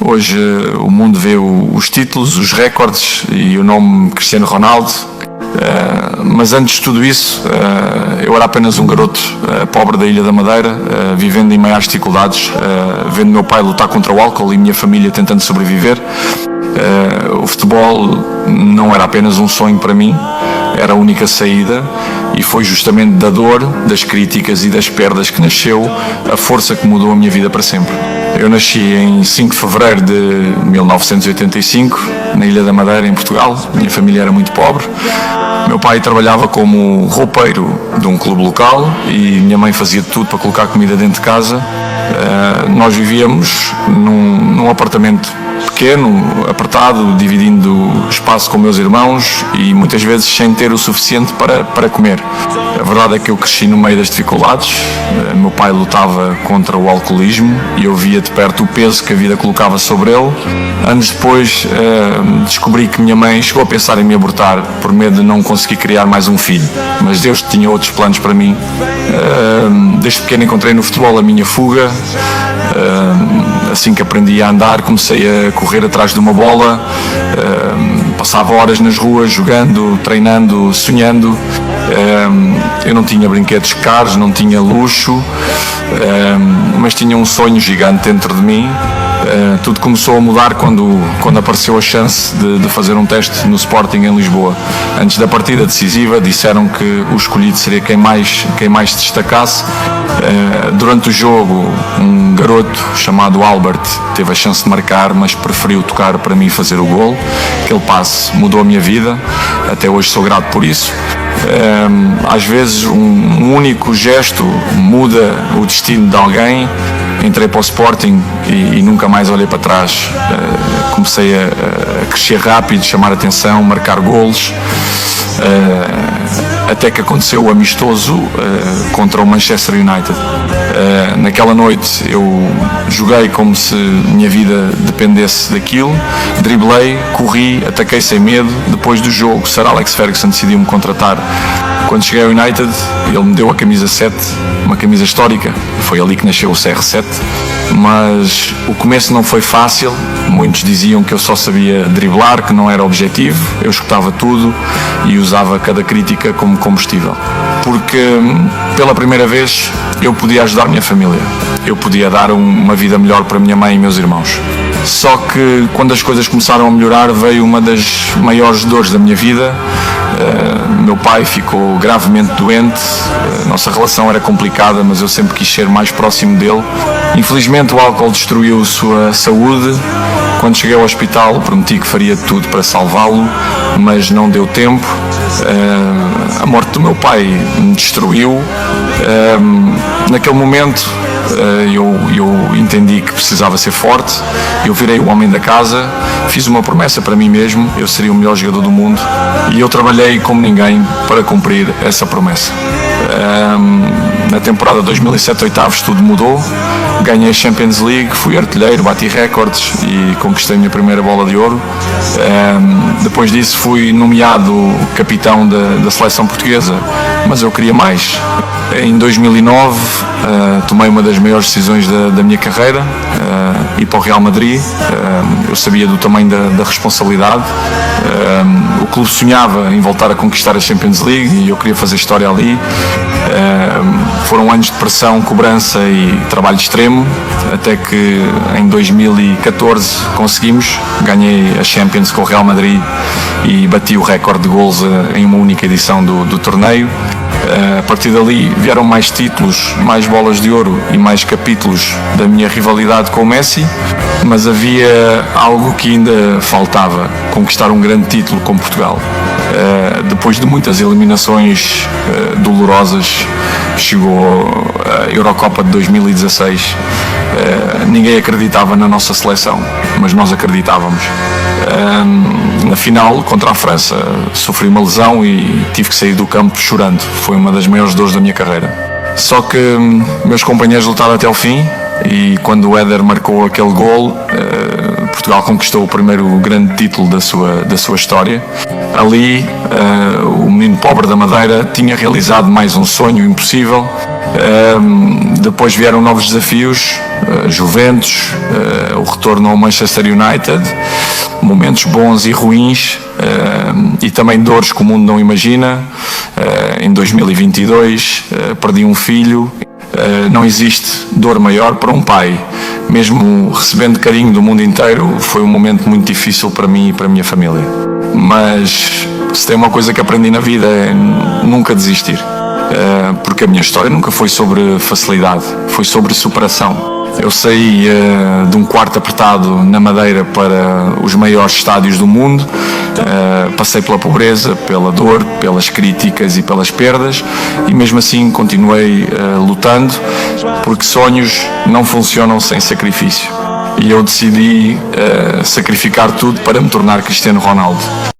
Hoje o mundo vê os títulos, os recordes e o nome Cristiano Ronaldo, mas antes de tudo isso eu era apenas um garoto pobre da Ilha da Madeira, vivendo em maiores dificuldades, vendo meu pai lutar contra o álcool e minha família tentando sobreviver. O futebol não era apenas um sonho para mim, era a única saída, e foi justamente da dor, das críticas e das perdas que nasceu a força que mudou a minha vida para sempre. Eu nasci em 5 de fevereiro de 1985, na Ilha da Madeira, em Portugal. Minha família era muito pobre. Meu pai trabalhava como roupeiro de um clube local e minha mãe fazia tudo para colocar comida dentro de casa. Nós vivíamos num apartamento pequeno, apertado, dividindo espaço com meus irmãos e muitas vezes sem ter o suficiente para comer. A verdade é que eu cresci no meio das dificuldades. Meu pai lutava contra o alcoolismo e eu via de perto o peso que a vida colocava sobre ele. Anos depois descobri que minha mãe chegou a pensar em me abortar por medo de não conseguir criar mais um filho, mas Deus tinha outros planos para mim. Desde pequeno encontrei no futebol a minha fuga. Assim que aprendi a andar, comecei a correr atrás de uma bola, passava horas nas ruas jogando, treinando, sonhando. Eu não tinha brinquedos caros, não tinha luxo, mas tinha um sonho gigante dentro de mim. Tudo começou a mudar quando apareceu a chance de fazer um teste no Sporting em Lisboa. Antes da partida decisiva disseram que o escolhido seria quem mais se destacasse. Durante o jogo, um garoto chamado Albert teve a chance de marcar, mas preferiu tocar para mim fazer o gol. Aquele passe mudou a minha vida, até hoje sou grato por isso. Às vezes um único gesto muda o destino de alguém. Entrei para o Sporting e nunca mais olhei para trás. Comecei a crescer rápido, chamar atenção, marcar golos, até que aconteceu o amistoso contra o Manchester United. Naquela noite eu joguei como se minha vida dependesse daquilo, driblei, corri, ataquei sem medo. Depois do jogo, Sir Alex Ferguson decidiu me contratar. Quando cheguei ao United, ele me deu a camisa 7, uma camisa histórica. Foi ali que nasceu o CR7, mas o começo não foi fácil. Muitos diziam que eu só sabia driblar, que não era objetivo. Eu escutava tudo e usava cada crítica como combustível, porque pela primeira vez eu podia ajudar a minha família, eu podia dar uma vida melhor para minha mãe e meus irmãos. Só que quando as coisas começaram a melhorar, veio uma das maiores dores da minha vida. Meu pai ficou gravemente doente. Nossa relação era complicada, mas eu sempre quis ser mais próximo dele. Infelizmente o álcool destruiu sua saúde. Quando cheguei ao hospital prometi que faria tudo para salvá-lo, mas não deu tempo. A morte do meu pai me destruiu. Naquele momento eu entendi que precisava ser forte. Eu virei o homem da casa, fiz uma promessa para mim mesmo: eu seria o melhor jogador do mundo, e eu trabalhei como ninguém para cumprir essa promessa. Na temporada 2007-2008 tudo mudou. Ganhei a Champions League, fui artilheiro, bati recordes e conquistei a minha primeira bola de ouro. Depois disso fui nomeado capitão da seleção portuguesa, mas eu queria mais. Em 2009 tomei uma das maiores decisões da minha carreira, ir para o Real Madrid. Eu sabia do tamanho da responsabilidade. O clube sonhava em voltar a conquistar a Champions League e eu queria fazer história ali. Foram anos de pressão, cobrança e trabalho extremo, até que em 2014 conseguimos. Ganhei a Champions com o Real Madrid e bati o recorde de gols em uma única edição do torneio. A partir dali vieram mais títulos, mais bolas de ouro e mais capítulos da minha rivalidade com o Messi, mas havia algo que ainda faltava: conquistar um grande título com Portugal. Depois de muitas eliminações dolorosas, chegou a Eurocopa de 2016. Ninguém acreditava na nossa seleção, mas nós acreditávamos. Na final, contra a França, sofri uma lesão e tive que sair do campo chorando. Foi uma das maiores dores da minha carreira. Só que meus companheiros lutaram até ao fim, e quando o Éder marcou aquele gol, Portugal conquistou o primeiro grande título da sua história. Ali, o menino pobre da Madeira tinha realizado mais um sonho impossível. Depois vieram novos desafios: Juventus, o retorno ao Manchester United, momentos bons e ruins, e também dores que o mundo não imagina. Em 2022 perdi um filho. Não existe dor maior para um pai. Mesmo recebendo carinho do mundo inteiro, foi um momento muito difícil para mim e para a minha família. Mas se tem uma coisa que aprendi na vida é nunca desistir. Porque a minha história nunca foi sobre facilidade, foi sobre superação. Eu saí de um quarto apertado na Madeira para os maiores estádios do mundo, passei pela pobreza, pela dor, pelas críticas e pelas perdas, e mesmo assim continuei lutando, porque sonhos não funcionam sem sacrifício. E eu decidi sacrificar tudo para me tornar Cristiano Ronaldo.